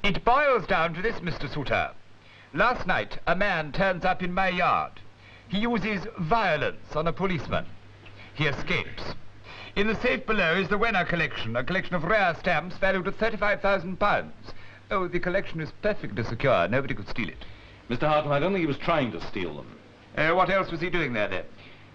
It boils down to this, Mr. Souter. Last night, a man turns up in my yard. He uses violence on a policeman. He escapes. In the safe below is the Wenner collection, a collection of rare stamps valued at £35,000. Oh, the collection is perfectly secure. Nobody could steal it. Mr. Hartnell, I don't think he was trying to steal them. What else was he doing there, then?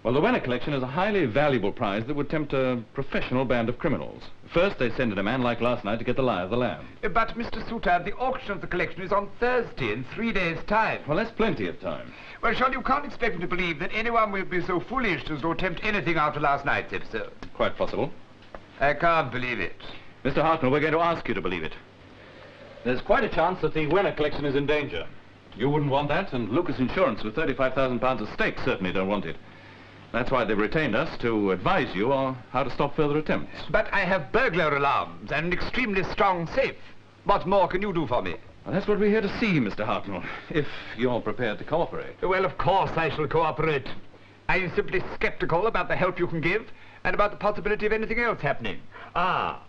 Well, the Wenner collection is a highly valuable prize that would tempt a professional band of criminals. First, they send in a man like last night to get the lie of the land. But, Mr. Souter, the auction of the collection is on Thursday, in 3 days' time. Well, that's plenty of time. Well, surely you can't expect me to believe that anyone will be so foolish as to attempt anything after last night's episode. Quite possible. I can't believe it. Mr. Hartnell, we're going to ask you to believe it. There's quite a chance that the Wenner collection is in danger. You wouldn't want that, and Lucas Insurance with £35,000 at stake certainly don't want it. That's why they've retained us, to advise you on how to stop further attempts. But I have burglar alarms and an extremely strong safe. What more can you do for me? Well, that's what we're here to see, Mr. Hartnell, if you're prepared to cooperate. Well, of course I shall cooperate. I'm simply sceptical about the help you can give and about the possibility of anything else happening. Ah,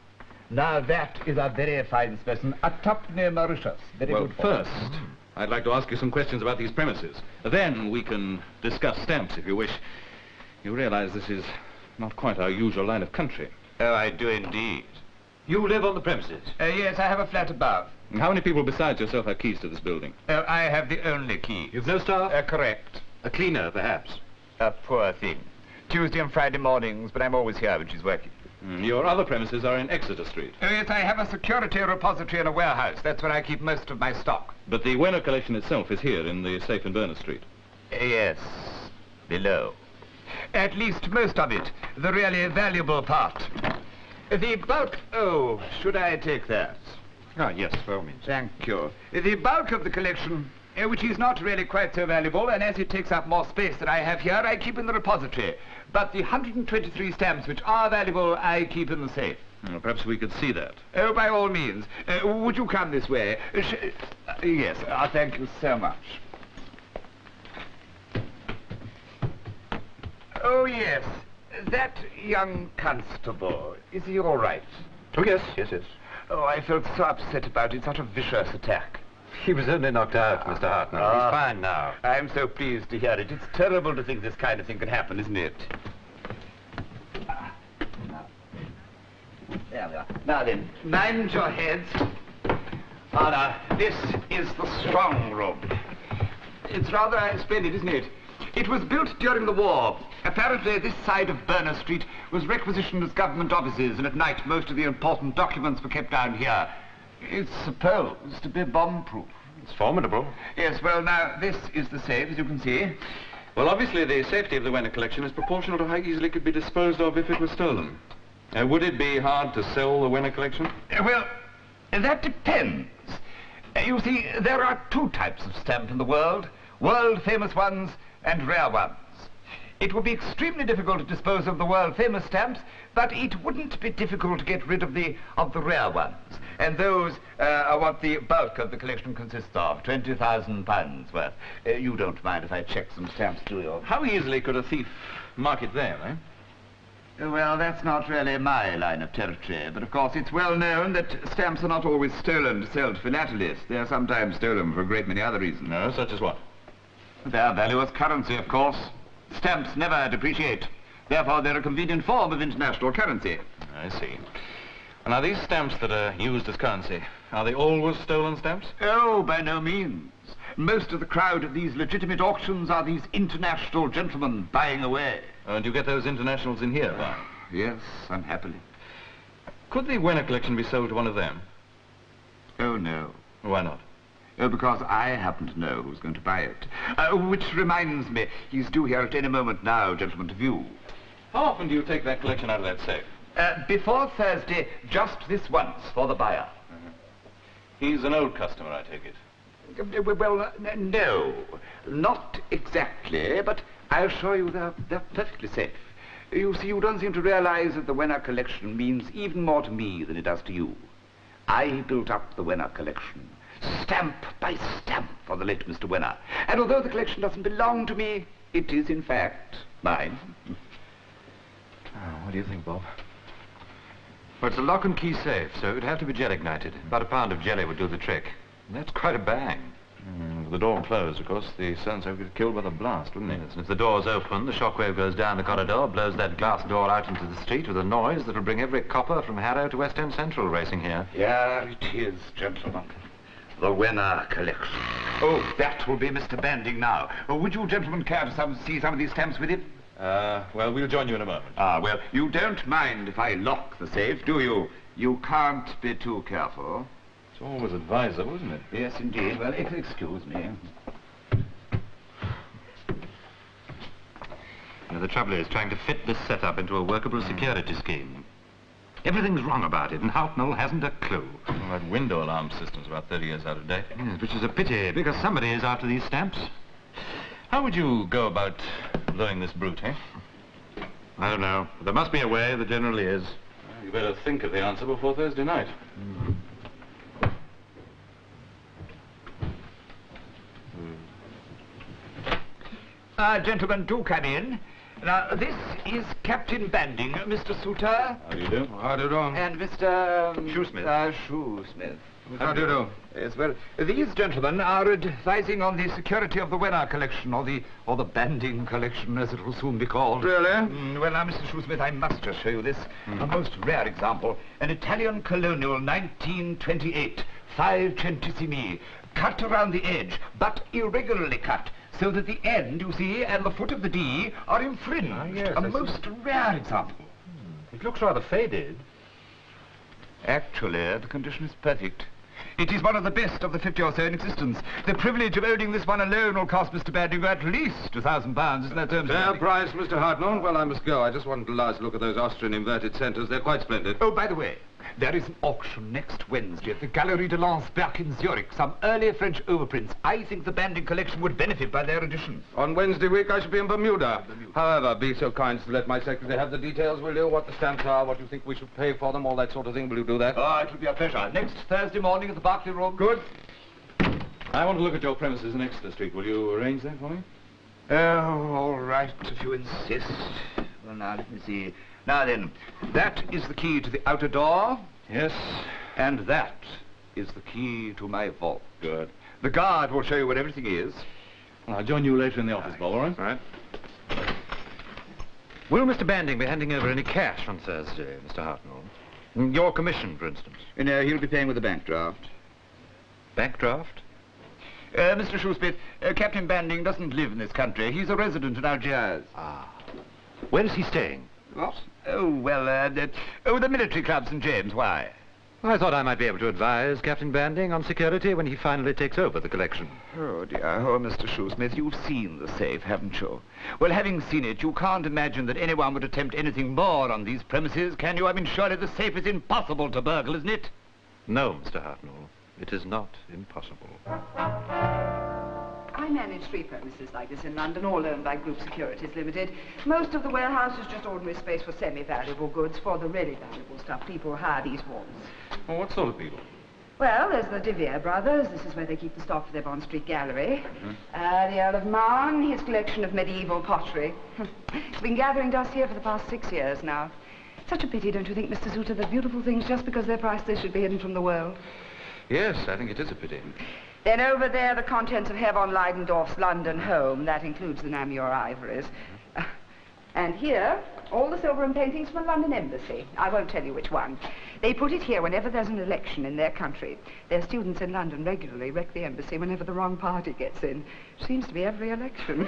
now that is a very fine specimen, a Tupney Mauritius. Very well, good. First, I'd like to ask you some questions about these premises. Then we can discuss stamps, if you wish. You realize this is not quite our usual line of country. Oh, I do indeed. You live on the premises? Yes, I have a flat above. And how many people besides yourself have keys to this building? Oh, I have the only key. You've no staff? Correct. A cleaner, perhaps? A poor thing. Tuesday and Friday mornings, but I'm always here when she's working. Your other premises are in Exeter Street. Oh, yes, I have a security repository and a warehouse. That's where I keep most of my stock. But the Wenner collection itself is here in the safe in Berners Street. Yes, below. At least most of it, the really valuable part. The bulk... Oh, should I take that? Ah, yes, by all means. Thank you. The bulk of the collection, which is not really quite so valuable, and as it takes up more space than I have here, I keep in the repository. But the 123 stamps which are valuable, I keep in the safe. Well, perhaps we could see that. Oh, by all means. Would you come this way? Yes, thank you so much. Oh, yes. That young constable, is he all right? Oh, yes. Oh, I felt so upset about it, such a vicious attack. He was only knocked out, Mr. Hartnell. He's fine now. I'm so pleased to hear it. It's terrible to think this kind of thing can happen, isn't it? There we are. Now then, mind your heads. Now, this is the strong room. It's rather splendid, isn't it? It was built during the war. Apparently, this side of Berners Street was requisitioned as government offices, and at night most of the important documents were kept down here. It's supposed to be bomb-proof. It's formidable. Yes, well, now, this is the safe, as you can see. Well, obviously, the safety of the Wenner collection is proportional to how easily it could be disposed of if it was stolen. Would it be hard to sell the Wenner collection? Well, that depends. You see, there are two types of stamp in the world, world-famous ones and rare ones. It would be extremely difficult to dispose of the world-famous stamps, but it wouldn't be difficult to get rid of the rare ones. And those are what the bulk of the collection consists of, £20,000 worth. You don't mind if I check some stamps, do you? How easily could a thief mark it there, eh? Well, that's not really my line of territory, but of course it's well known that stamps are not always stolen to sell to philatelists. They're sometimes stolen for a great many other reasons. No, such as what? Their value as currency, of course. Stamps never depreciate. Therefore, they're a convenient form of international currency. I see. Now, these stamps that are used as currency, are they always stolen stamps? Oh, by no means. Most of the crowd at these legitimate auctions are these international gentlemen buying away. And you get those internationals in here, Barney? Yes, unhappily. Could the Wenner collection be sold to one of them? Oh, no. Why not? Oh, because I happen to know who's going to buy it. Which reminds me, he's due here at any moment now, gentlemen, to view. How often do you take that collection out of that safe? Before Thursday, just this once for the buyer. He's an old customer, I take it. Well, no, not exactly, but I'll show you they're perfectly safe. You see, you don't seem to realize that the Wenner collection means even more to me than it does to you. I built up the Wenner collection, stamp by stamp, for the late Mr. Wenner. And although the collection doesn't belong to me, it is, in fact, mine. Oh, what do you think, Bob? Well, it's a lock and key safe, so it would have to be gel ignited. About a pound of jelly would do the trick. And that's quite a bang. With the door closed, of course, the so-and-so would get killed by the blast, wouldn't he? Yes, and if the door's open, the shockwave goes down the corridor, blows that glass door out into the street with a noise that'll bring every copper from Harrow to West End Central racing here. Here it is, gentlemen. The Wenner collection. Oh, that will be Mr. Banding now. Oh, would you gentlemen care to see some of these stamps with him? Well, we'll join you in a moment. Ah, well, you don't mind if I lock the safe, do you? You can't be too careful. It's always advisable, isn't it? Yes, indeed. Well, if you'll excuse me. Now, the trouble is trying to fit this setup into a workable security scheme. Everything's wrong about it, and Hartnell hasn't a clue. Well, that window alarm system's about 30 years out of date. Yes, which is a pity, because somebody is after these stamps. How would you go about blowing this brute, eh? I don't know. There must be a way. There generally is. Well, you better think of the answer before Thursday night. Gentlemen, do come in. Now, this is Captain Banding, Mr. Souter. How do you do? How do you do? And Mr. Shoesmith. Shoesmith. How do you do? Yes, well, these gentlemen are advising on the security of the Wenner collection, or the Banding collection, as it will soon be called. Really? Well, now, Mr. Shoesmith, I must just show you this. A most rare example. An Italian colonial, 1928, 5 centesimi, cut around the edge, but irregularly cut, so that the end, you see, and the foot of the D are infringed. Ah, yes, a I see. most rare example. It looks rather faded. Actually, the condition is perfect. It is one of the best of the 50 or so in existence. The privilege of owning this one alone will cost Mr. Banding at least £2,000, isn't that so, Mr. Fair Banding? price, Mr. Hartnell. Well, I must go. I just wanted a last look at those Austrian inverted centres. They're quite splendid. Oh, by the way, there is an auction next Wednesday at the Galerie de Landsberg in Zurich. Some early French overprints. I think the Banding collection would benefit by their edition. On Wednesday week, I shall be in Bermuda. However, be so kind as to let my secretary have the details, will you? What the stamps are, what you think we should pay for them, all that sort of thing. Will you do that? Oh, it will be a pleasure. Next Thursday morning at the Berkeley Room. Good. I want to look at your premises in Exeter Street. Will you arrange that for me? Oh, all right, if you insist. Well, now, let me see. Now then, that is the key to the outer door. Yes. And that is the key to my vault. Good. The guard will show you where everything is. Well, I'll join you later in the office, Bob, all right? All right. Will Mr. Banding be handing over any cash on Thursday, Mr. Hartnell? Your commission, for instance. No, he'll be paying with a bank draft. Bank draft? Mr. Shoesmith, Captain Banding doesn't live in this country. He's a resident in Algiers. Ah. Where is he staying? What? Oh, well, the military club, St. James. Why? I thought I might be able to advise Captain Banding on security when he finally takes over the collection. Oh, dear. Oh, Mr. Shoesmith, you've seen the safe, haven't you? Well, having seen it, you can't imagine that anyone would attempt anything more on these premises, can you? I mean, surely the safe is impossible to burgle, isn't it? No, Mr. Hartnell. It is not impossible. I manage 3 premises like this in London, all owned by Group Securities Limited. Most of the warehouse is just ordinary space for semi-valuable goods. For the really valuable stuff, people hire these walls. Well, what sort of people? Well, there's the De Vere brothers. This is where they keep the stock for their Bond Street gallery. The Earl of Marne, his collection of medieval pottery. He's been gathering dust here for the past 6 years now. Such a pity, don't you think, Mr. Souter, that beautiful things, just because they're priceless, should be hidden from the world? Yes, I think it is a pity. Then over there, the contents of Herr von Leidendorf's London home. That includes the Namur ivories. And here, all the silver and paintings from the London Embassy. I won't tell you which one. They put it here whenever there's an election in their country. Their students in London regularly wreck the embassy whenever the wrong party gets in. Seems to be every election.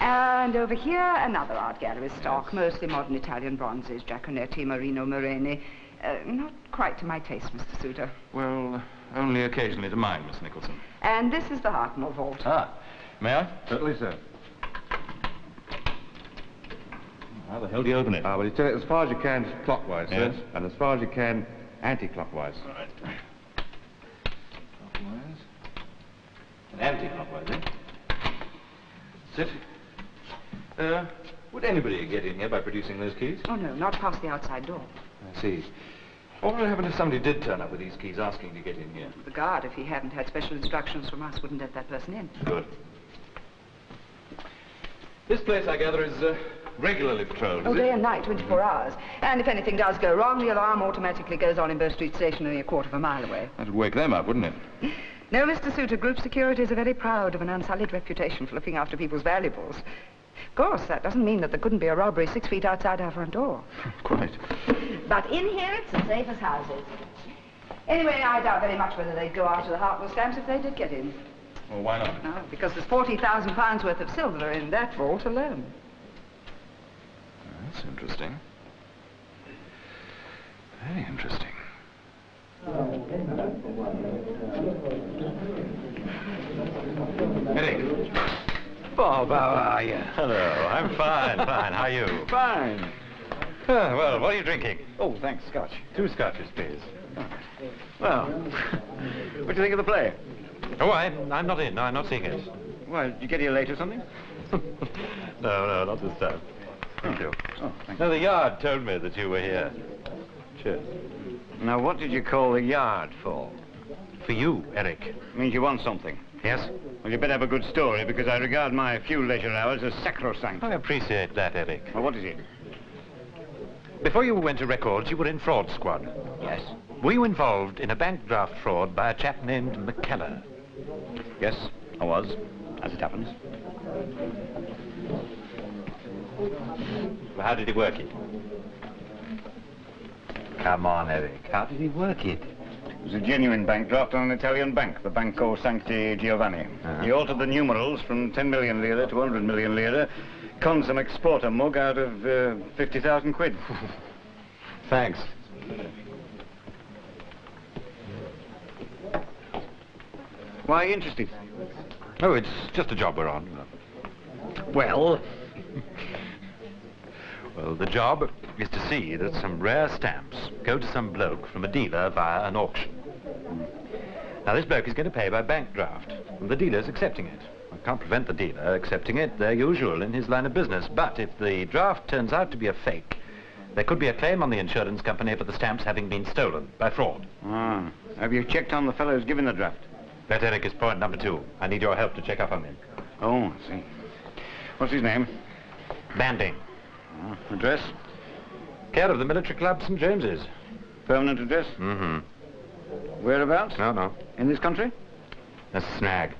And over here, another art gallery stock. Yes. Mostly modern Italian bronzes, Giaconetti, Marino Moreni. Not quite to my taste, Mr. Souter. Well, only occasionally to mine, Miss Nicholson. And this is the Hartnell vault. Ah, may I? Certainly, sir. How the hell do you open it? Well, you turn it as far as you can clockwise, Yes. sir, and as far as you can anti-clockwise. All right. Clockwise. And anti-clockwise, eh? Sit. Would anybody get in here by producing those keys? Oh, no, not past the outside door. I see. What would happen if somebody did turn up with these keys asking to get in here? The guard, if he hadn't had special instructions from us, wouldn't let that person in. Good. This place, I gather, is Regularly patrolled, Oh, is it? day and night, 24 hours. And if anything does go wrong, the alarm automatically goes on in Bow Street Station, only a quarter of a mile away. That'd wake them up, wouldn't it? No, Mr. Souter, group securities are very proud of an unsullied reputation for looking after people's valuables. Of course, that doesn't mean that there couldn't be a robbery 6 feet outside our front door. Quite. But in here, it's as safe as houses. Anyway, I doubt very much whether they'd go after the Hartwell stamps if they did get in. Well, why not? No, because there's £40,000 worth of silver in that vault alone. That's interesting. Very interesting. Eric. Bob, how are you? Hello, I'm fine, fine. How are you? Fine. Well, what are you drinking? Oh, thanks, Scotch. 2 scotches, please. Well, what do you think of the play? Oh, I'm not in. No, I'm not seeing it. Well, did you get here late or something? No, not this time. Thank you. Oh, thank No, the Yard told me that you were here. Cheers. Now, what did you call the Yard for? For you, Eric. Means you want something. Yes? Well, you better have a good story, because I regard my few leisure hours as sacrosanct. I appreciate that, Eric. Well, what is it? Before you went to Records, you were in Fraud Squad. Yes. Were you involved in a bank draft fraud by a chap named McKellar? Yes, I was, as it happens. Well, how did he work it? Come on, Eric. How did he work it? It was a genuine bank draft on an Italian bank, the Banco Sancti Giovanni. He altered the numerals from 10 million lire to 100 million lire, conned some exporter mug out of 50,000 quid. Thanks. Why are you interested? Oh, it's just a job we're on. Well, Well, the job is to see that some rare stamps go to some bloke from a dealer via an auction. Now, this bloke is going to pay by bank draft, and the dealer's accepting it. I can't prevent the dealer accepting it. They're usual in his line of business. But if the draft turns out to be a fake, there could be a claim on the insurance company for the stamps having been stolen by fraud. Have you checked on the fellow who's given the draft? That, Eric, is point number 2. I need your help to check up on him. Oh, I see. What's his name? Banding. Address? Care of the Military Club, St. James's. Permanent address? Mm-hmm. Whereabouts? No. In this country? That's Snag.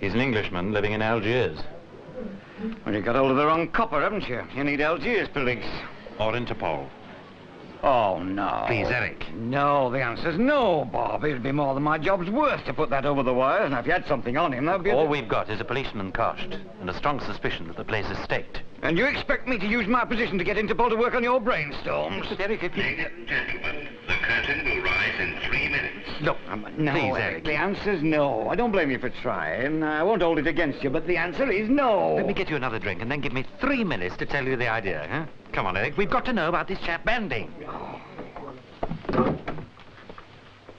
He's an Englishman living in Algiers. Well, you got hold of the wrong copper, haven't you? You need Algiers police. Or Interpol. Oh, no. Please, Eric. No, the answer's no, Bob. It'd be more than my job's worth to put that over the wire, and if you had something on him, that'd be... All we've got is a policeman cached, and a strong suspicion that the place is staked. And you expect me to use my position to get Interpol to work on your brainstorms? But, Eric, if you... Ladies and gentlemen, the curtain will rise in 3 minutes. Look, no, Please, Eric, Eric. the answer's no. I don't blame you for trying. I won't hold it against you, but the answer is no. Let me get you another drink, and then give me 3 minutes to tell you the idea, huh? Come on, Eric, we've got to know about this chap Banding.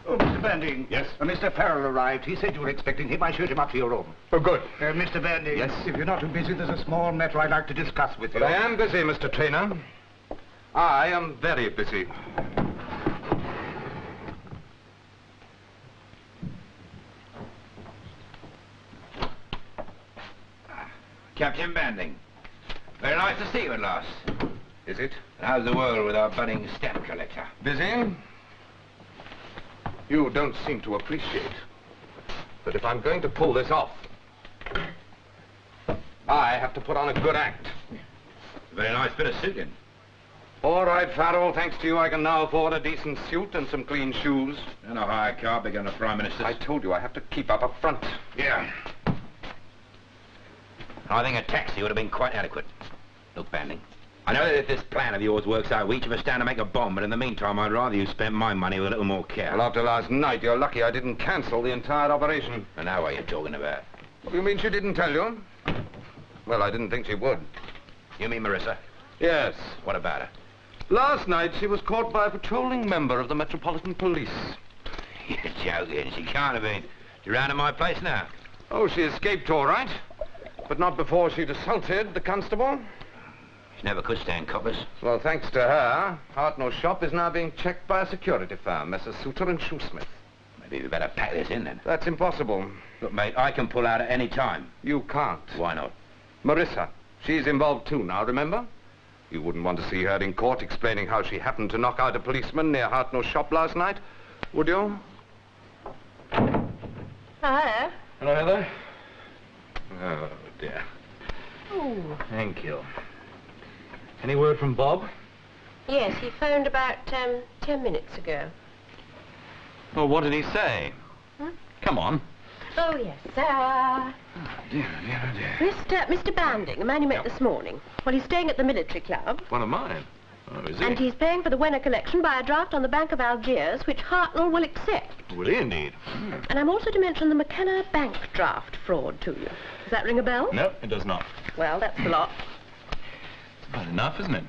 Oh, Mr. Banding. Yes? Mr. Farrell arrived. He said you were expecting him. I showed him up to your room. Oh, good. Mr. Banding. Yes? If you're not too busy, there's a small matter I'd like to discuss with you. But I am busy, Mr. Trainer. I am very busy. Captain Banding. Very nice to see you at last. Is it? How's the world with our budding stamp collector? Busy? You don't seem to appreciate that if I'm going to pull this off, I have to put on a good act. Very nice bit of suiting. All right, Farrell, thanks to you, I can now afford a decent suit and some clean shoes. And a hire car bigger than a Prime Minister's. I told you I have to keep up a front. Yeah. I think a taxi would have been quite adequate. Look, Banding, I know that if this plan of yours works out, we each of us stand to make a bomb, but in the meantime, I'd rather you spent my money with a little more care. Well, after last night, you're lucky I didn't cancel the entire operation. And now what are you talking about? You mean she didn't tell you? Well, I didn't think she would. You mean Marissa? Yes. What about her? Last night, she was caught by a patrolling member of the Metropolitan Police. You're joking. She can't have been. You're around at my place now. Oh, she escaped all right. But not before she'd assaulted the constable. She never could stand coppers. Well, thanks to her, Hartnell's shop is now being checked by a security firm, Messrs. Souter and Shoesmith. Maybe we better pack this in then. That's impossible. Look, mate, I can pull out at any time. You can't. Why not? Marissa, She's involved too now, remember? You wouldn't want to see her in court explaining how she happened to knock out a policeman near Hartnell's shop last night, would you? Hello. Hello, Heather. Oh, dear. Oh. Thank you. Any word from Bob? Yes, he phoned about 10 minutes ago. Well, what did he say? Hmm? Come on. Oh, yes. Dear, dear. Mr. Banding, the man you met this morning. Well, he's staying at the military club. One of mine. Oh, is he? And he's paying for the Wenner collection by a draft on the Bank of Algiers, which Hartnell will accept. Will he indeed? And I'm also to mention the McKenna bank draft fraud to you. Does that ring a bell? No, it does not. Well, that's the lot. It's about enough, isn't it?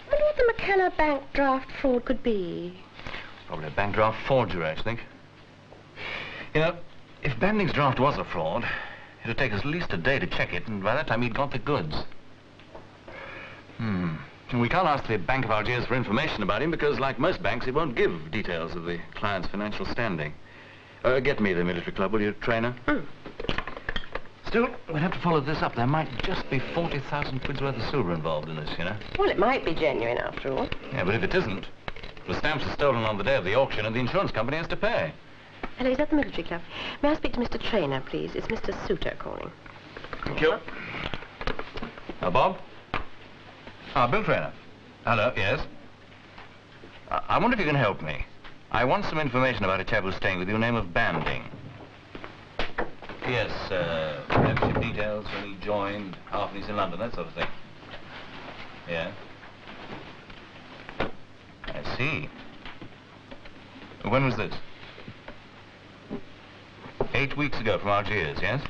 I wonder what the McKenna bank draft fraud could be. Probably a bank draft forgery, I think. You know, if Banding's draft was a fraud, it'd take us at least a day to check it, and by that time he'd got the goods. And we can't ask the Bank of Algiers for information about him because, like most banks, it won't give details of the client's financial standing. Get me the military club, will you, Trainer? Still, we'll have to follow this up. There might just be 40,000 quid's worth of silver involved in this, you know. Well, it might be genuine, after all. Yeah, but if it isn't, the stamps are stolen on the day of the auction and the insurance company has to pay. Hello, is that the military club? May I speak to Mr. Trainer, please? It's Mr. Suter calling. Thank you. Bob? Bill Trainer. Hello, yes. I wonder if you can help me. I want some information about a chap who's staying with you, name of Banding. Yes, membership details, when he joined, how often he's in London, that sort of thing. Yeah. I see. When was this? 8 weeks ago from Algiers, yes?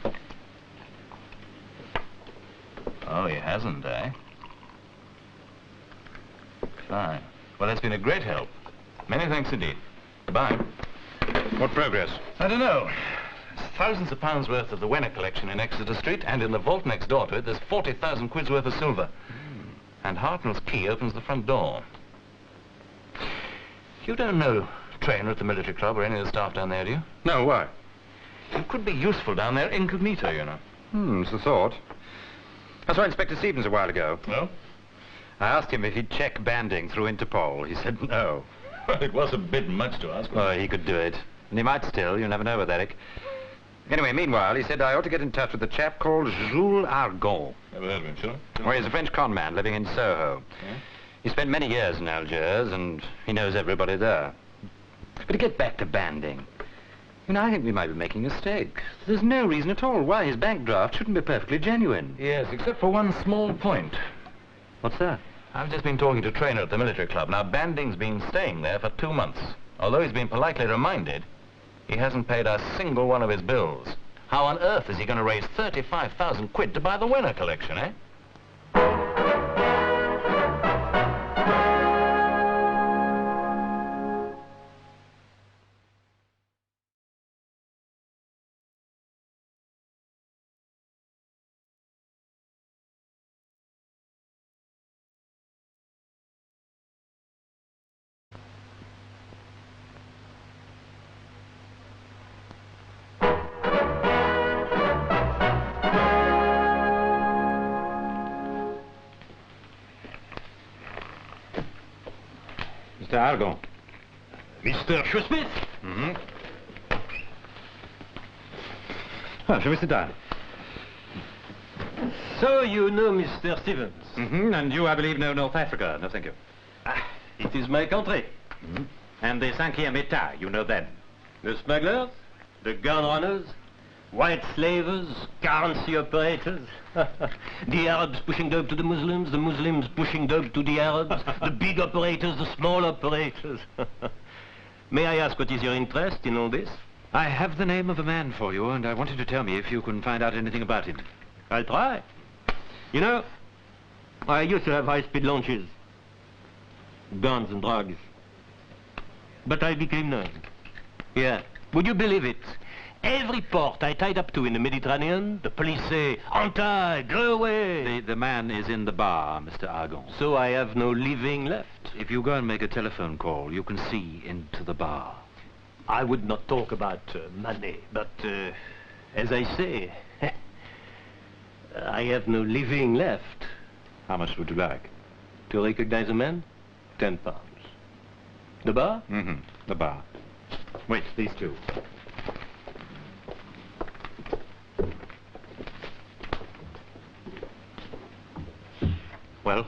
Oh, he hasn't, eh? Fine. Well, that's been a great help. Many thanks indeed. Goodbye. What progress? I don't know. There's thousands of pounds worth of the Wenner collection in Exeter Street, and in the vault next door to it, there's 40,000 quid's worth of silver. And Hartnell's key opens the front door. You don't know Trainer at the military club or any of the staff down there, do you? No, why? You could be useful down there incognito, you know. It's a thought. I saw Inspector Stevens a while ago. Well? I asked him if he'd check Banding through Interpol. He said no. Well, it was a bit much to ask. Oh, he could do it. And he might still. You never know with Eric. Anyway, meanwhile, he said I ought to get in touch with a chap called Jules Argon. Never heard of him, sure. Well, he's a French con man living in Soho. Yeah? He spent many years in Algiers, and he knows everybody there. But to get back to Banding, you know, I think we might be making a mistake. There's no reason at all why his bank draft shouldn't be perfectly genuine. Yes, except for one small point. What's that? I've just been talking to Trainer at the military club. Now, Banding's been staying there for 2 months. Although he's been politely reminded, he hasn't paid a single one of his bills. How on earth is he going to raise 35,000 quid to buy the Wenner collection, eh? Mr. Argon. Mr. Shoesmith? Mm-hmm. Oh, shall we sit down? So you know Mr. Stevens? Mm-hmm. And you, I believe, know North Africa. No, thank you. It is my country. Mm-hmm. And the Cinquième État, you know them. The smugglers, the gun runners, white slavers, currency operators, the Arabs pushing dope to the Muslims pushing dope to the Arabs, the big operators, the small operators. May I ask what is your interest in all this? I have the name of a man for you, and I want you to tell me if you can find out anything about it. I'll try. You know, I used to have high-speed launches, guns and drugs. But I became numb. Yeah. Would you believe it? Every port I tied up to in the Mediterranean, the police say, "Anti, go away!" The man is in the bar, Mr. Argon. So I have no living left. If you go and make a telephone call, you can see into the bar. I would not talk about money, but as I say, I have no living left. How much would you like? To recognize a man? £10. The bar? Mm-hmm. The bar. Wait, these two. Well?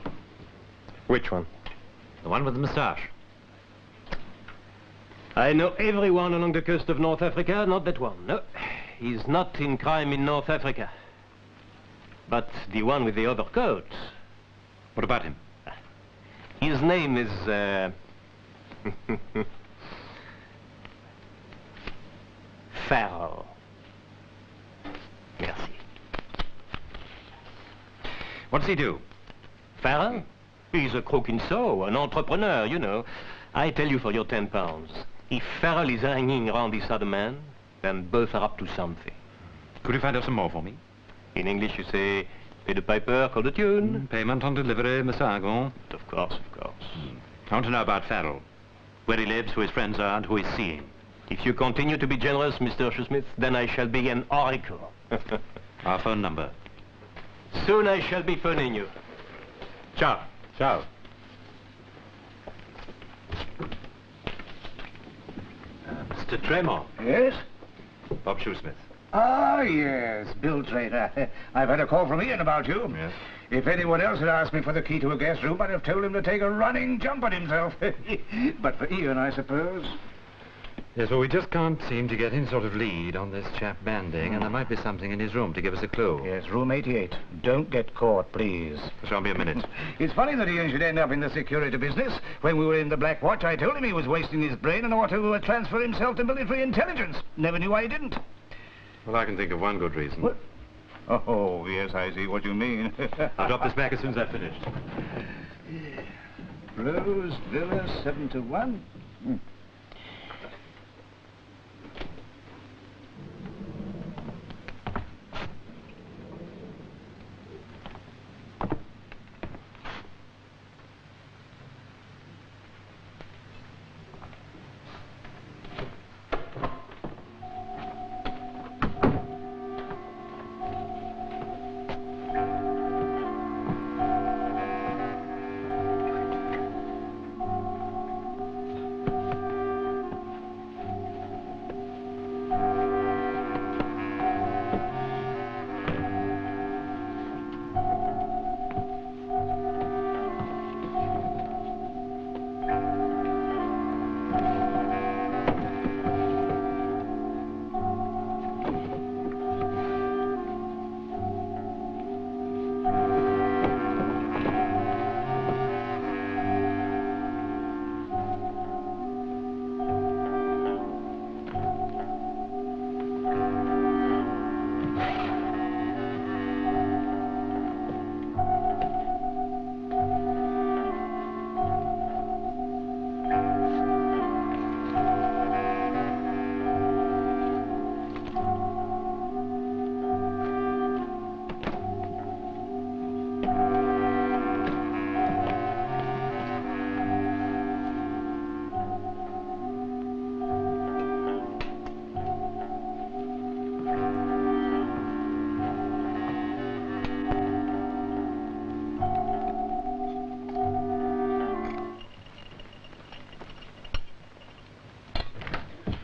Which one? The one with the moustache. I know everyone along the coast of North Africa, not that one. No, he's not in crime in North Africa. But the one with the overcoat. What about him? His name is, Farrell. Merci. What does he do? Farrell? He's a crook in saw, an entrepreneur, you know. I tell you for your £10. If Farrell is hanging around this other man, then both are up to something. Could you find out some more for me? In English you say, pay the piper, call the tune. Payment on delivery, Mr. Argon. Of course, of course. I want to know about Farrell. Where he lives, who his friends are, and who he's seeing. If you continue to be generous, Mr. Shoesmith, then I shall be an oracle. Our phone number. Soon I shall be phoning you. Ciao. Ciao. Mr. Tremont. Yes? Bob Shoesmith. Ah, yes, Bill Trader. I've had a call from Ian about you. Yes. If anyone else had asked me for the key to a guest room, I'd have told him to take a running jump at himself. But for Ian, I suppose. Yes, well, we just can't seem to get any sort of lead on this chap Banding, and there might be something in his room to give us a clue. Yes, room 88. Don't get caught, please. Shan't be a minute. It's funny that Ian should end up in the security business. When we were in the Black Watch, I told him he was wasting his brain and ought to transfer himself to military intelligence. Never knew why he didn't. Well, I can think of one good reason. What? Oh, yes, I see what you mean. I'll drop this back as soon as I've finished. Rose Villa 7 to 1.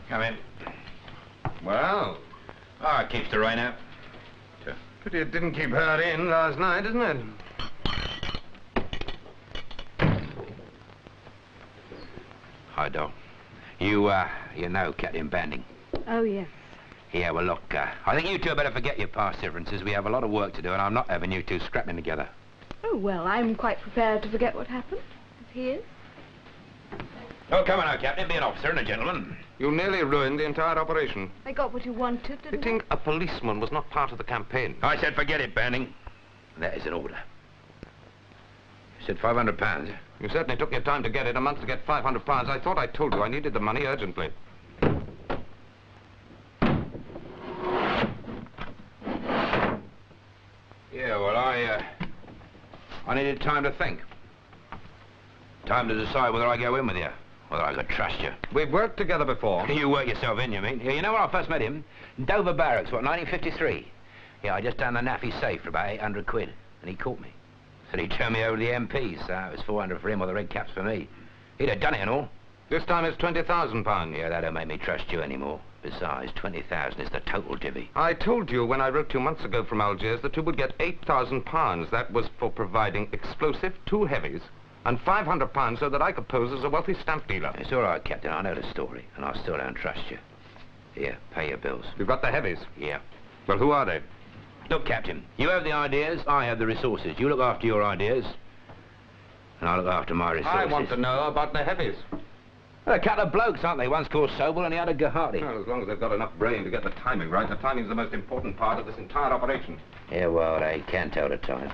Come in. Well, It keeps the rain out. pity it didn't keep her in last night, isn't it? Hi, Doc. You know Captain Banding. Oh, yes. Yeah, well, look, I think you two better forget your past differences. We have a lot of work to do, and I'm not having you two scrapping together. Oh, well, I'm quite prepared to forget what happened, if he is. Oh, come on now, Captain. Be an officer and a gentleman. You nearly ruined the entire operation. I got what you wanted, didn't I? Hitting a policeman was not part of the campaign. I said forget it, Banding. That is an order. You said £500. You certainly took your time to get it, a month to get £500. I thought I told you I needed the money urgently. Yeah, well, I needed time to think. Time to decide whether I go in with you, whether I could trust you. We've worked together before. You work yourself in, you mean? Yeah, you know when I first met him? Dover Barracks, what, 1953? Yeah, I just done the naffy safe for about 800 quid, and he caught me. Said he'd turn me over to the MP, so it was 400 for him or the red caps for me. He'd have done it and all. This time it's £20,000. Yeah, that don't make me trust you anymore. Besides, 20,000 is the total divvy. I told you when I wrote 2 months ago from Algiers that you would get £8,000. That was for providing explosive, 2 heavies, and £500 so that I could pose as a wealthy stamp dealer. It's all right, Captain. I know the story, and I still don't trust you. Here, pay your bills. You've got the heavies? Yeah. Well, who are they? Look, Captain, you have the ideas, I have the resources. You look after your ideas, and I look after my resources. I want to know about the heavies. Well, a couple of blokes, aren't they? One's called Sobel and the other Gahati. Well, as long as they've got enough brain to get the timing right. The timing's the most important part of this entire operation. Yeah, well, they can tell the time.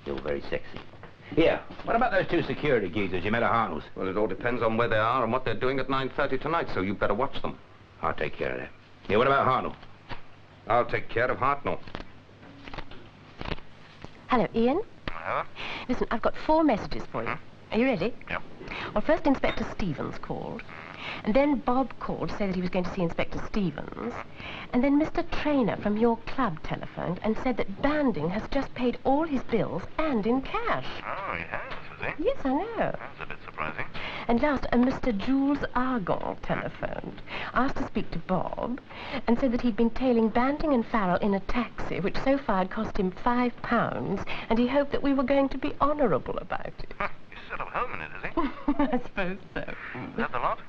You're very sexy. Yeah, what about those 2 security geezers you met at Hartnell's? Well, it all depends on where they are and what they're doing at 9:30 tonight, so you better watch them. I'll take care of that. Yeah, what about Hartnell? I'll take care of Hartnell. Hello, Ian. Hello? Listen, I've got 4 messages for you. Are you ready? Yep. Well, first Inspector Stevens called, and then Bob called to say that he was going to see Inspector Stevens, and then Mr. Traynor from your club telephoned and said that Banding has just paid all his bills and in cash. Oh, he has, has he? Yes, I know. That's a bit surprising. And last, Mr. Jules Argon telephoned, asked to speak to Bob, and said that he'd been tailing Banding and Farrell in a taxi, which so far had cost him £5, and he hoped that we were going to be honourable about it. Huh. He's set up home in it, is he? I suppose so. Is that the lot?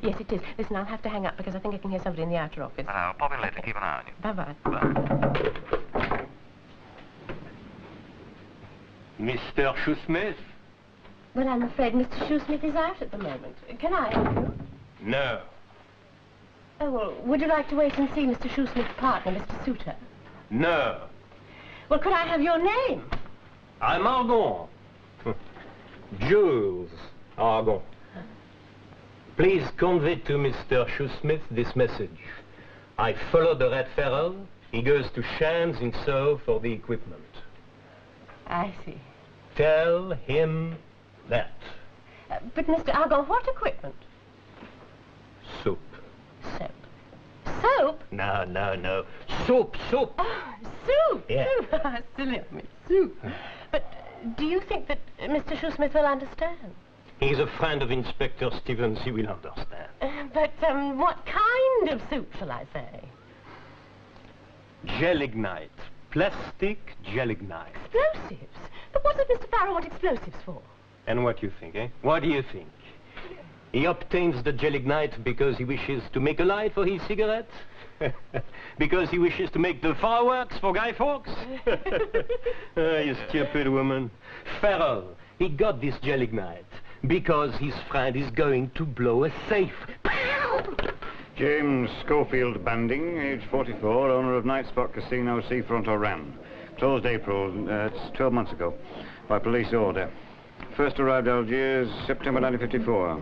Yes, it is. Listen, I'll have to hang up because I think I can hear somebody in the outer office. I'll pop in later. Keep an eye on you. Bye-bye. Bye. Mr. Shoesmith? Well, I'm afraid Mr. Shoesmith is out at the moment. Can I help you? No. Oh, well, would you like to wait and see Mr. Shoesmith's partner, Mr. Souter? No. Well, could I have your name? I'm Argon. Jules Argon. Please convey to Mr. Shoesmith this message. I follow the Red Farrell. He goes to Shams in Soho for the equipment. I see. Tell him that. But, Mr. Argon, what equipment? Soup. Soap. Soap? No, no, no. Soup, soup. Oh, soup! Yeah. Soup. Silly of me. Soup. But do you think that Mr. Shoesmith will understand? He's a friend of Inspector Stevens. He will understand. But what kind of soup shall I say? Gelignite. Plastic gelignite. Explosives? But what does Mr. Farrell want explosives for? And what do you think, eh? What do you think? He obtains the gelignite because he wishes to make a light for his cigarettes? Because he wishes to make the fireworks for Guy Fawkes? You stupid woman. Farrell, he got this gelignite because his friend is going to blow a safe. James Schofield Banding, age 44, owner of Night Spot Casino, Seafront, Oran. Closed April, it's 12 months ago, by police order. First arrived Algiers, September 1954.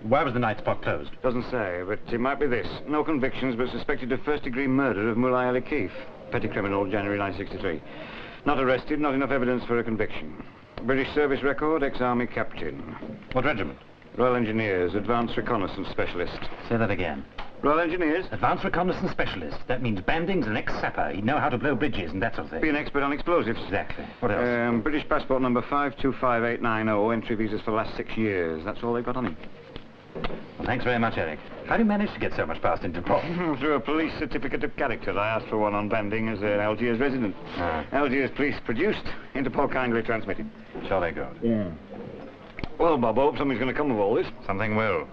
Why was the Night Spot closed? Doesn't say, but it might be this. No convictions, but suspected of first-degree murder of Mullah Ali Keef. Petty criminal, January 1963. Not arrested, not enough evidence for a conviction. British service record, ex-army captain. What regiment? Royal Engineers, Advanced Reconnaissance Specialist. Say that again. Royal Engineers? Advanced Reconnaissance Specialist. That means Banding's an ex-sapper. He'd know how to blow bridges and that sort of thing. Be an expert on explosives. Exactly. What else? British passport number 525890, entry visas for the last 6 years. That's all they've got on him. Well, thanks very much, Eric. How do you manage to get so much past Interpol? Through a police certificate of character. I asked for one on Banding as an Algiers resident. Algiers police produced, Interpol kindly transmitted. Jolly good. Yeah. Well, Bob, I hope something's going to come of all this. Something will.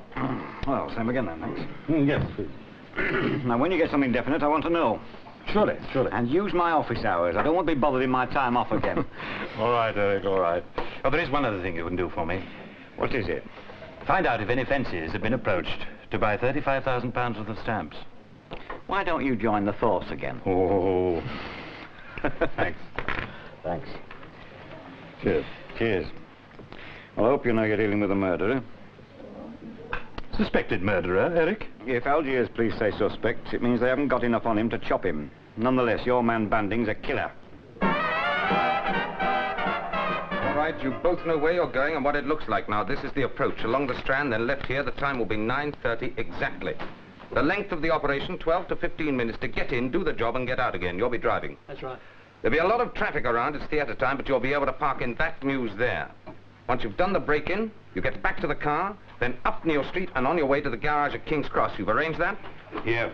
Well, same again then, thanks. Yes, please. Now, when you get something definite, I want to know. Surely, surely. And use my office hours. I don't want to be bothered in my time off again. All right, Eric, all right. Oh, there is one other thing you can do for me. What is it? Find out if any fancies have been approached to buy £35,000 worth of stamps. Why don't you join the force again? Oh. Thanks. Thanks. Cheers. Cheers. Well, I hope you know you're dealing with a murderer. Suspected murderer, Eric? If Algiers police say suspect, it means they haven't got enough on him to chop him. Nonetheless, your man Banding's a killer. All right, you both know where you're going and what it looks like now. This is the approach. Along the Strand, then left here. The time will be 9:30 exactly. The length of the operation, 12 to 15 minutes to get in, do the job, and get out again. You'll be driving. That's right. There'll be a lot of traffic around. It's theatre time, but you'll be able to park in that mews there. Once you've done the break-in, you get back to the car, then up Neal Street and on your way to the garage at King's Cross. You've arranged that? Yeah.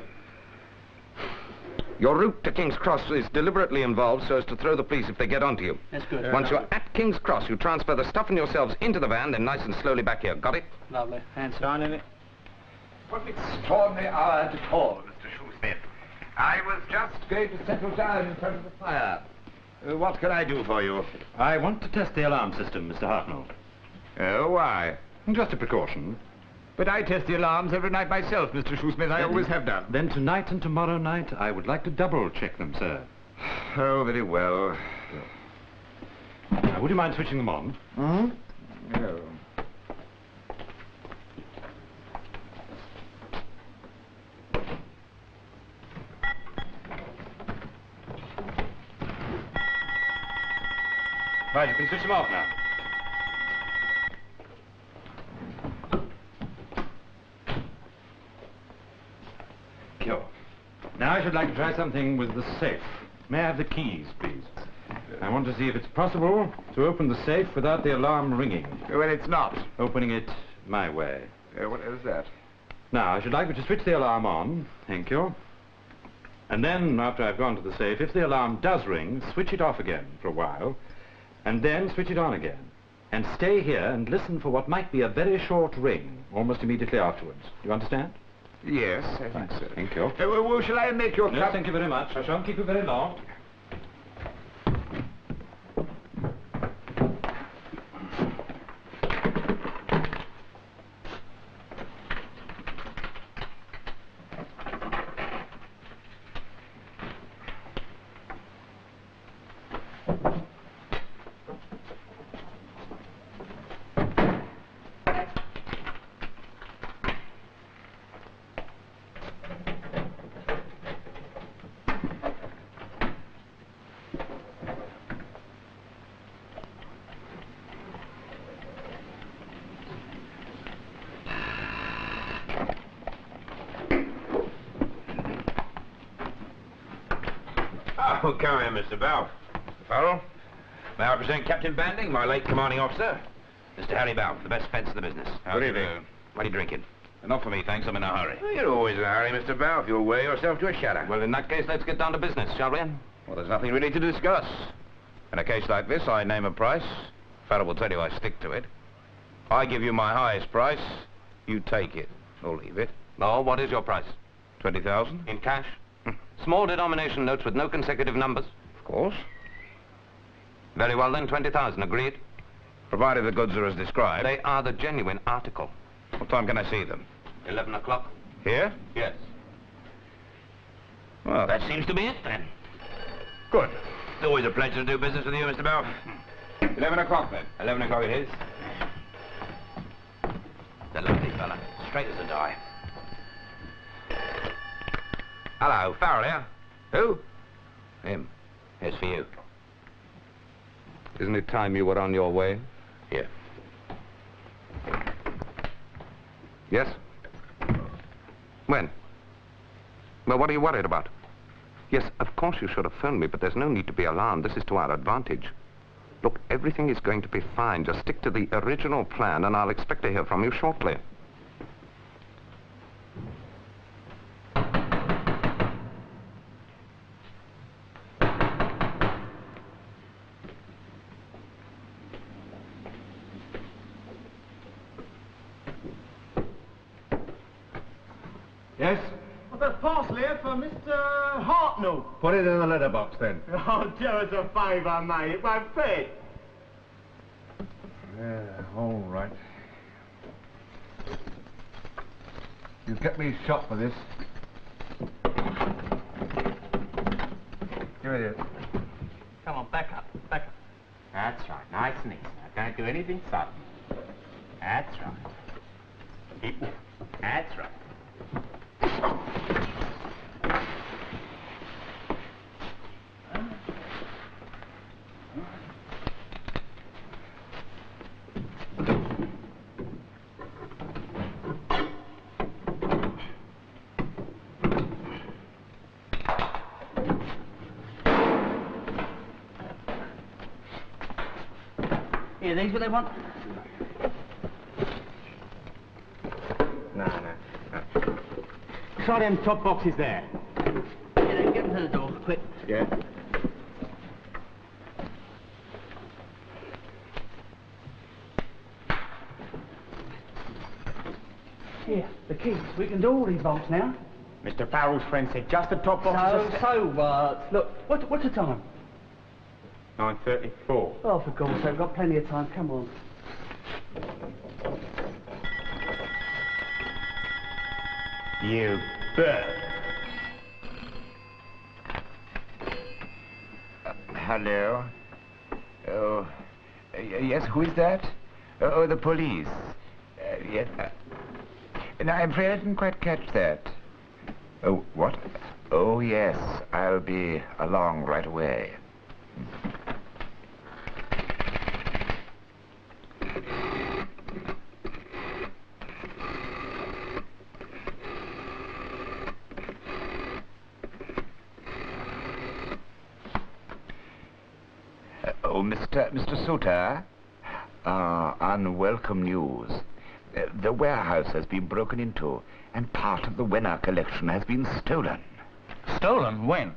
Your route to King's Cross is deliberately involved so as to throw the police if they get onto you. That's good. Once you're at King's Cross, you transfer the stuff and yourselves into the van, then nice and slowly back here. Got it? Lovely. Hands on in it. What an extraordinary hour to call, Mr. Shoesmith. I was just going to settle down in front of the fire. What can I do for you? I want to test the alarm system, Mr. Hartnell. Oh, why? Just a precaution. But I test the alarms every night myself, Mr. Shoesmith. I always have done. Then tonight and tomorrow night, I would like to double-check them, sir. Oh, very well. Would you mind switching them on? Hmm? Oh. Right, you can switch them off now. Sure. Now I should like to try something with the safe. May I have the keys, please? I want to see if it's possible to open the safe without the alarm ringing. Well, it's not. Opening it my way. What is that? Now, I should like you to switch the alarm on. Thank you. And then, after I've gone to the safe, if the alarm does ring, switch it off again for a while, and then switch it on again. And stay here and listen for what might be a very short ring, almost immediately afterwards. Do you understand? Yes, I think so. Thank you. Well, shall I make your No, cup? thank you very much. I shan't keep you very long. Oh, come in, Mr. Balfe. Farrell, may I present Captain Banding, my late commanding officer? Mr. Harry Balfe, the best fence in the business. Good evening. What are you drinking? Not for me, thanks. I'm in a hurry. Well, you're always in a hurry, Mr. Balfe. You'll wear yourself to a shadow. Well, in that case, let's get down to business, shall we? Well, there's nothing really to discuss. In a case like this, I name a price. Farrell will tell you I stick to it. I give you my highest price. You take it, or leave it. No, what is your price? 20,000? In cash? Small denomination notes with no consecutive numbers? Of course. Very well then, 20,000, agreed? Provided the goods are as described. They are the genuine article. What time can I see them? 11 o'clock. Here? Yes. Well, That seems to be it then. good. It's always a pleasure to do business with you, Mr. Balfe. 11 o'clock, then. 11 o'clock it is. The lovely fella. Straight as a die. Hello, Farrell here. Who? Him. Here's for you. Isn't it time you were on your way? Here. Yes? When? Well, what are you worried about? Yes, of course you should have phoned me, but there's no need to be alarmed. This is to our advantage. Look, everything is going to be fine. Just stick to the original plan, and I'll expect to hear from you shortly. Yes? I've got a parcel here for Mr. Hartnell. Put it in the letterbox, then. Oh, do us a favour, mate. It won't fit. Yeah, all right. You kept me shot for this. Give it here. Come on, back up, back up. That's right, nice and easy. Now, don't do anything sudden. That's right. That's right. Here, these what they want? No. Try them top boxes there. Yeah, then get them to the door, quick. Yeah. Here, the keys. We can do all these bolts now. Mr. Farrell's friend said just the top boxes. So what? Look, what's the time? 9:34. Oh, for God's sake, we've got plenty of time. Come on. You bet. Hello? Oh, yes, who is that? Oh, the police. Yes. No, I'm afraid I didn't quite catch that. Oh, what? Oh, yes, I'll be along right away. Oh, Mr. Suter, unwelcome news. The warehouse has been broken into, and part of the Wenner collection has been stolen. Stolen? When?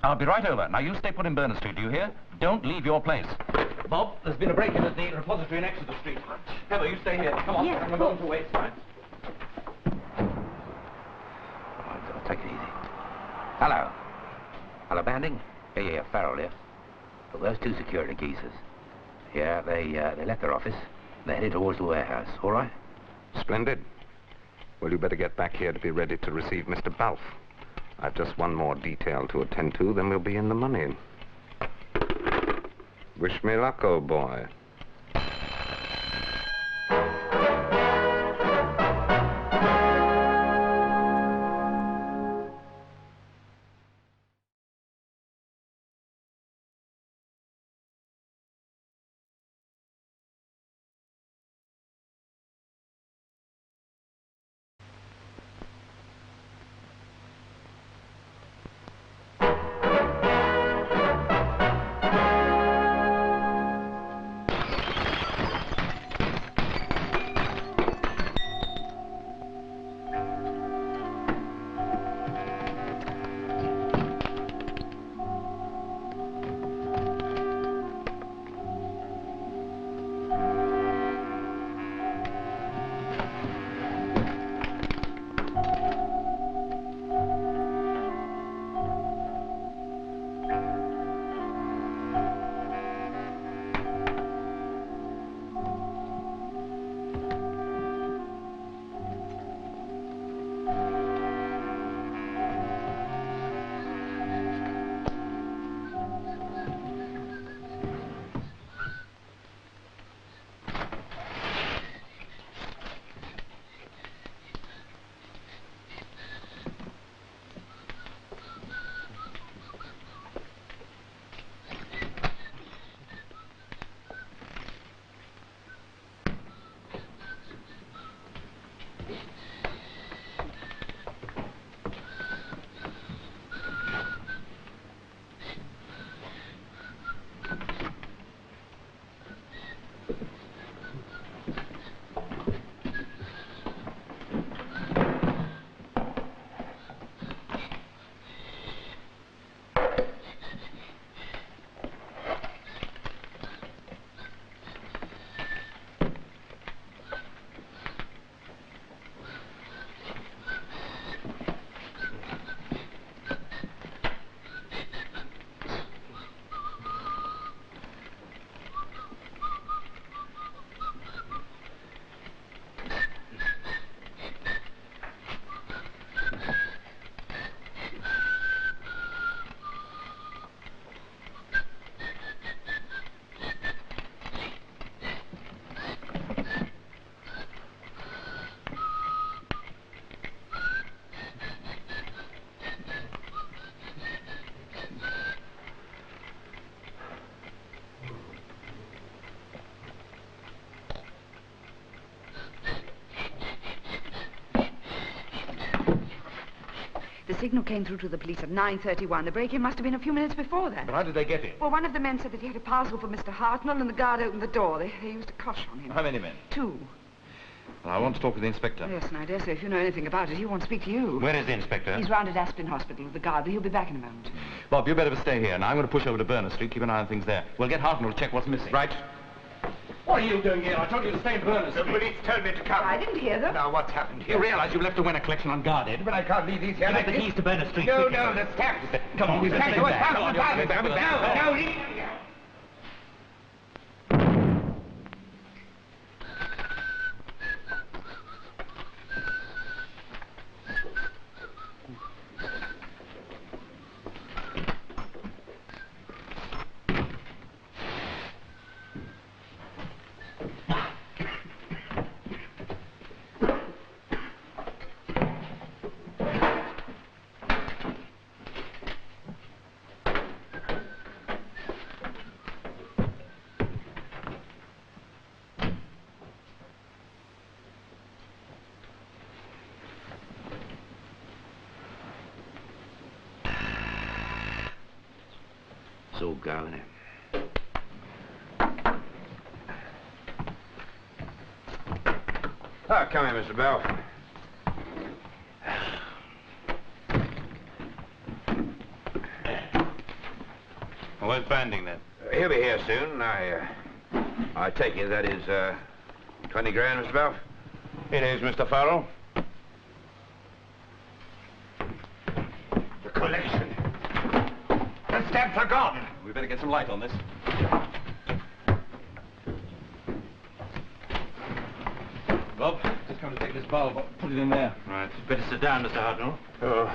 I'll be right over. Now, you stay put in Berners Street, do you hear? Don't leave your place. Bob, there's been a break-in at the repository in Exeter Street. Heather, you stay here. Come on. Yes, I'm going to wait. Right. I'll take it easy. Hello. Hello, Banding? Yeah, Farrell here. Well, those two security geezers. Yeah, they left their office. They're headed towards the warehouse. All right? Splendid. Well, you better get back here to be ready to receive Mr. Balfe. I've just one more detail to attend to, then we'll be in the money. Wish me luck, old boy. signal came through to the police at 9:31. The break-in must have been a few minutes before that. But how did they get in? Well, one of the men said that he had a parcel for Mr. Hartnell, and the guard opened the door. They used a cosh on him. How many men? 2. Well, I want to talk with the inspector. Yes, and I dare say if you know anything about it, he won't speak to you. Where is the inspector? He's round at Asplin Hospital with the guard, but he'll be back in a moment. Bob, you better stay here. Now, I'm going to push over to Berners Street. Keep an eye on things there. We'll get Hartnell to check what's missing. Right. What are you doing here? I told you to stay in Berners Street. The police told me to come. I didn't hear them. Now, what's happened here? You realize you left the winner collection unguarded? But I can't leave these here. Give us the keys to Berners Street. No, quickly. no, the stamps. Come on, we've got to Stamps, get what's back. happened? Come on, No, no, leave them here. It's all go, isn't it? Oh, come here, Mr. Bell. Well, where's Banding, then? He'll be here soon. I take it that is, 20 grand, Mr. Bell? It is, Mr. Farrell. The collection. The stamps are gone. We better get some light on this. Bob, just come to take this bulb. Put it in there. Right. Better sit down, Mr. Hartnell. Oh,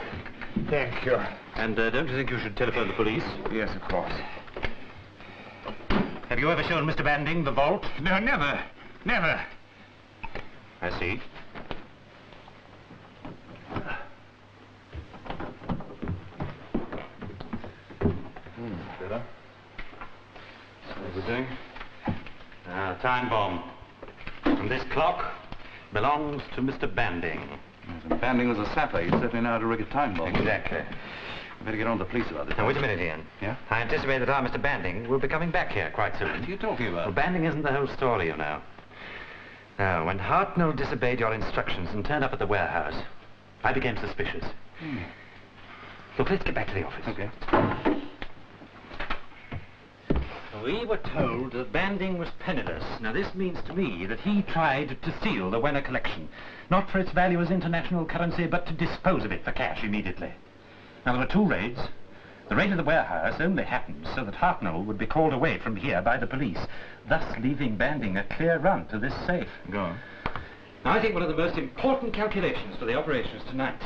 thank you. And don't you think you should telephone the police? Yes, of course. Have you ever shown Mr. Banding the vault? No, never. Never. I see. Better. So what we're doing? Time bomb. And this clock belongs to Mr. Banding. Yes, and Banding was a sapper. He'd certainly know how to rig a time bomb. Exactly. We better get on to the police about this. Now, wait a minute, Ian. Yeah? I anticipate that our Mr. Banding will be coming back here quite soon. What are you talking about? Well, Banding isn't the whole story, you know. Now, when Hartnell disobeyed your instructions and turned up at the warehouse, I became suspicious. Look, let's get back to the office. Okay. We were told that Banding was penniless. Now, this means to me that he tried to steal the Wenner collection. Not for its value as international currency, but to dispose of it for cash immediately. Now, there were 2 raids. The raid of the warehouse only happened so that Hartnell would be called away from here by the police, thus leaving Banding a clear run to this safe. Go on. Now, I think one of the most important calculations for the operations tonight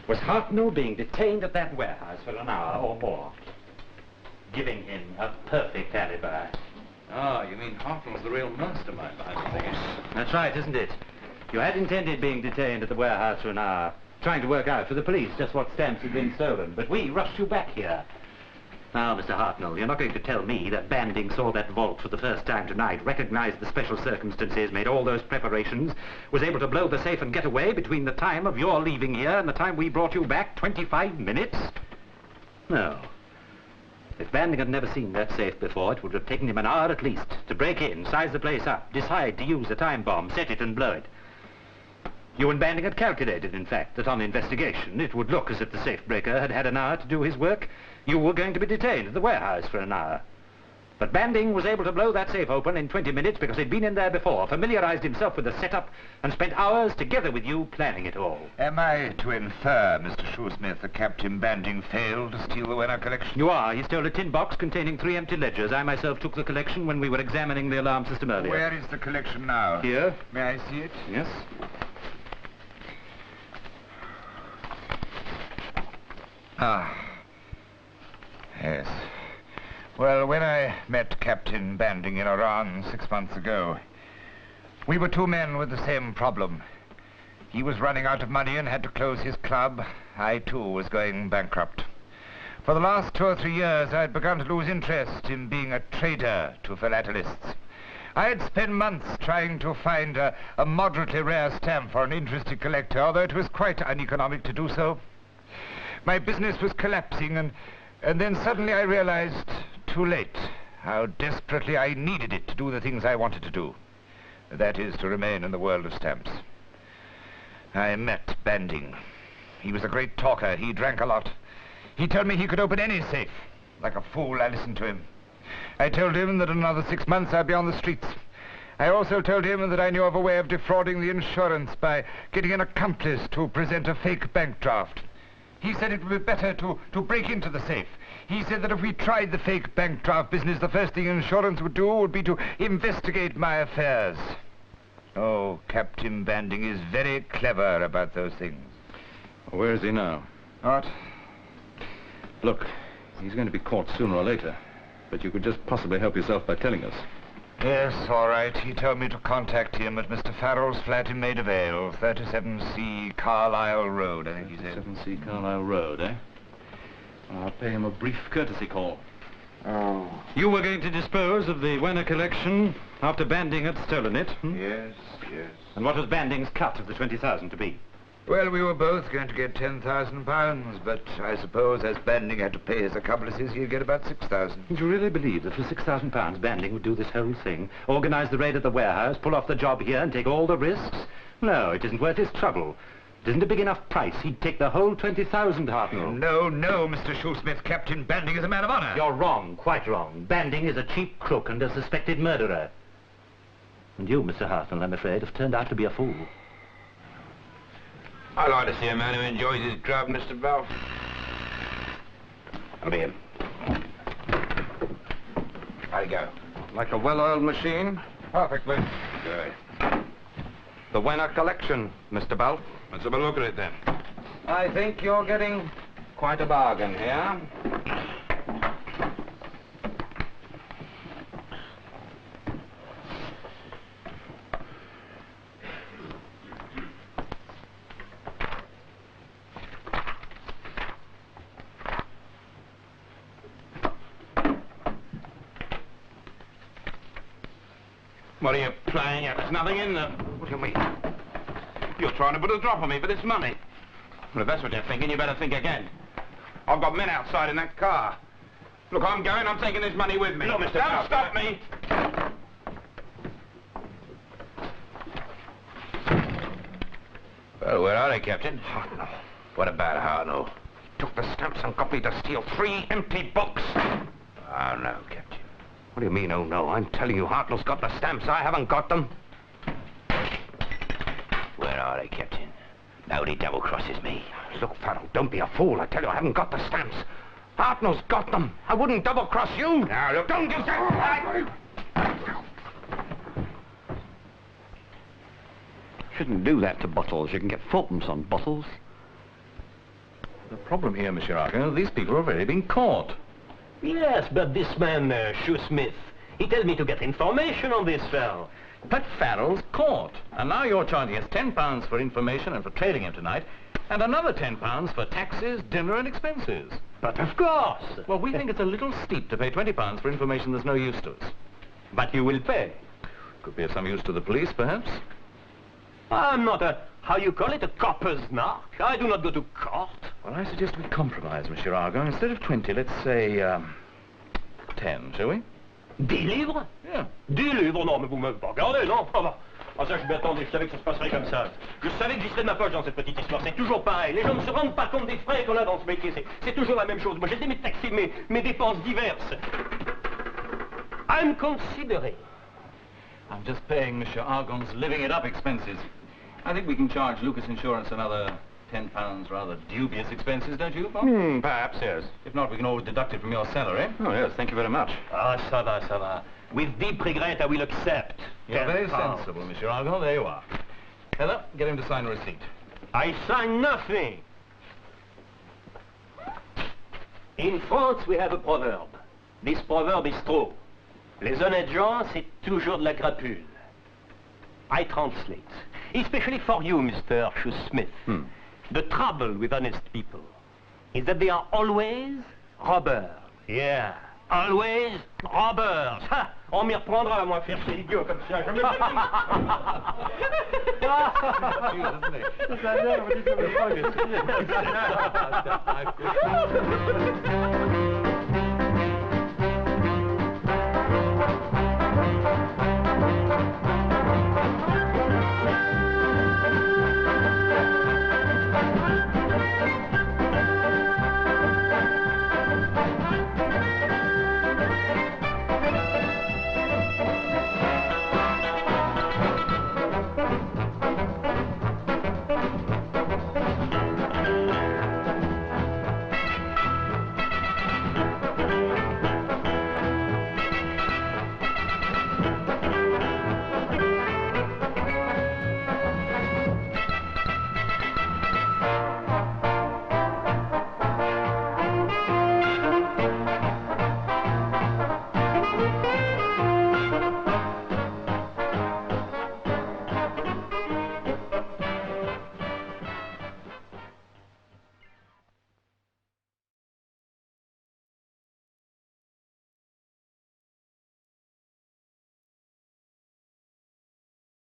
was Hartnell being detained at that warehouse for an hour or more, giving him a perfect alibi. Ah, you mean Hartnell's the real mastermind behind the thing? That's right, isn't it? You had intended being detained at the warehouse for an hour, trying to work out for the police just what stamps had been stolen, but we rushed you back here. Now, Mr. Hartnell, you're not going to tell me that Banding saw that vault for the first time tonight, recognized the special circumstances, made all those preparations, was able to blow the safe and get away between the time of your leaving here and the time we brought you back, 25 minutes? No. If Banding had never seen that safe before, it would have taken him an hour at least to break in, size the place up, decide to use a time bomb, set it and blow it. You and Banding had calculated, in fact, that on investigation it would look as if the safe breaker had had an hour to do his work. You were going to be detained at the warehouse for an hour. But Banding was able to blow that safe open in 20 minutes because he'd been in there before, familiarized himself with the setup, and spent hours together with you planning it all. Am I to infer, Mr. Shoesmith, that Captain Banding failed to steal the Wenner collection? You are. He stole a tin box containing 3 empty ledgers. I myself took the collection when we were examining the alarm system earlier. Where is the collection now? Here. May I see it? Yes? Ah. Yes. Well, when I met Captain Banding in Iran 6 months ago, we were 2 men with the same problem. He was running out of money and had to close his club. I, too, was going bankrupt. For the last 2 or 3 years, I had begun to lose interest in being a trader to philatelists. I had spent months trying to find a moderately rare stamp for an interested collector, although it was quite uneconomic to do so. My business was collapsing, and then suddenly I realized, too late, how desperately I needed it to do the things I wanted to do. That is, to remain in the world of stamps. I met Banding. He was a great talker. He drank a lot. He told me he could open any safe. Like a fool, I listened to him. I told him that in another 6 months I'd be on the streets. I also told him that I knew of a way of defrauding the insurance by getting an accomplice to present a fake bank draft. He said it would be better to break into the safe. He said that if we tried the fake bank draft business, the first thing insurance would do would be to investigate my affairs. Oh, Captain Banding is very clever about those things. Where is he now? What? Look, he's going to be caught sooner or later. But you could just possibly help yourself by telling us. Yes, all right. He told me to contact him at Mr. Farrell's flat in Maida Vale, 37C Carlisle Road, I think he said. 37C Carlisle Road, eh? I'll pay him a brief courtesy call. Oh. You were going to dispose of the Wenner collection after Banding had stolen it, hmm? Yes, yes. And what was Banding's cut of the 20,000 to be? Well, we were both going to get £10,000, but I suppose as Banding had to pay his accomplices, he'd get about 6,000. Did you really believe that for £6,000 Banding would do this whole thing? Organize the raid at the warehouse, pull off the job here and take all the risks? No, it isn't worth his trouble. It isn't a big enough price. He'd take the whole 20,000, Hartnell. No, no, Mr. Shoesmith. Captain Banding is a man of honor. You're wrong, quite wrong. Banding is a cheap crook and a suspected murderer. And you, Mr. Hartnell, I'm afraid, have turned out to be a fool. I like to see a man who enjoys his grub, Mr. Balfe. That'll be him. How'd he go? Like a well-oiled machine? Perfectly. Good. The Wenner collection, Mr. Balfe. Let's have a look at it, then. I think you're getting quite a bargain here. What are you playing at? There's nothing in there. What do you mean? You're trying to put a drop on me for this money. Well, if that's what you're thinking, you better think again. I've got men outside in that car. Look, I'm going. I'm taking this money with me. Look, Mr. Don't stop me. Well, where are they, Captain? Hartnell. What about Hartnell? Took the stamps and got me to steal 3 empty books. Oh, no, Captain. What do you mean, oh, no? I'm telling you, Hartnell's got the stamps. I haven't got them. Where are they, Captain? Nobody double-crosses me. Look, Farrell, don't be a fool. I tell you, I haven't got the stamps. Hartnell's got them. I wouldn't double-cross you. Now, look, don't do that. Shouldn't do that to bottles. You can get fourpence on bottles. The problem here, Monsieur Argan, these people have already been caught. Yes, but this man, Shoesmith, he tells me to get information on this fellow. But Farrell's caught. And now you're charging us £10 for information and for trailing him tonight, and another £10 for taxes, dinner and expenses. But of course. Well, we think it's a little steep to pay £20 for information that's no use to us. But you will pay. Could be of some use to the police, perhaps. I'm not a, how you call it, a copper's narc. I do not go to court. Well, I suggest we compromise, Monsieur Argan. Instead of 20, let's say, 10, shall we? 10 livres? Yeah. 10 livres? Non, mais vous m'avez pas regardé, non? Ah, ça, je m'attendais, je savais que ça se passerait comme ça. Je savais que j'y serais de ma poche dans cette petite histoire. C'est toujours pareil. Les gens ne se rendent pas compte des frais qu'on a dans ce métier. C'est toujours la même chose. Moi, j'ai taxé mes dépenses diverses. I'm considering. I'm just paying Monsieur Argon's living it up expenses. I think we can charge Lucas Insurance another £10 rather dubious expenses, don't you, Bob? Perhaps, yes. If not, we can always deduct it from your salary. Oh, yes, thank you very much. Ah, ça va, ça va. With deep regret, I will accept. You're very sensible, Monsieur Argon. There you are. Heather, get him to sign a receipt. I sign nothing. In France, we have a proverb. This proverb is true. Les honnêtes gens, c'est toujours de la crapule. I translate. Especially for you, Mr. Shoesmith. The trouble with honest people is that they are always robbers. Yeah, always robbers. Ha! On m'y reprendra à moi faire ces idiots comme ça. Jamais Isn't he?